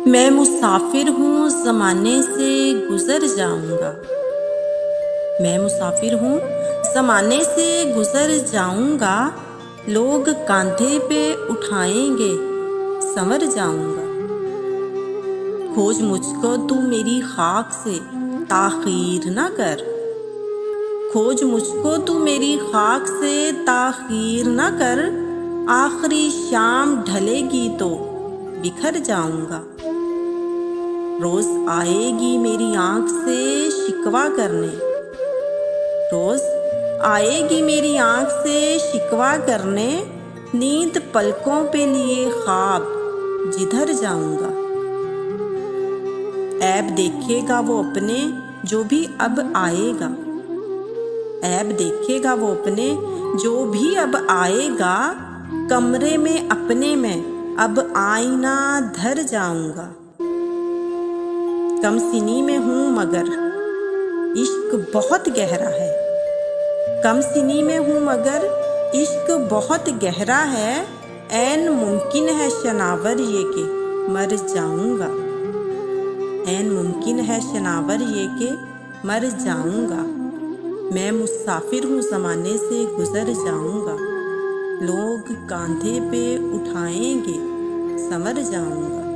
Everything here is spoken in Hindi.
मैं मुसाफिर हूँ ज़माने से गुज़र जाऊँगा। मैं मुसाफिर हूँ ज़माने से गुज़र जाऊँगा। लोग कांधे पे उठाएंगे, संवर जाऊँगा। खोज मुझको तू मेरी खाक से, ताख़ीर ना कर। खोज मुझको तू मेरी खाक से, ताख़ीर ना कर। आखिरी शाम ढलेगी तो बिखर जाऊँगा। रोज़ आएगी मेरी आँख से शिकवा करने। रोज़ आएगी मेरी आँख से शिकवा करने। नींद पलकों पे लिए ख्वाब जिधर जाऊँगा। ऐब देखेगा वो अपने जो भी अब आएगा। ऐब देखेगा वो अपने जो भी अब आएगा। कमरे में अपने में अब आईना धर जाऊँगा। कम सिनी में हूँ मगर इश्क बहुत गहरा है। कम सिनी में हूँ मगर इश्क बहुत गहरा है। ऐन मुमकिन है शनावर ये कि मर जाऊँगा। ऐन मुमकिन है शनावर ये कि मर जाऊँगा। मैं मुसाफिर हूँ ज़माने से गुज़र जाऊँगा। लोग कांधे पे उठाएंगे, संवर जाऊँगा।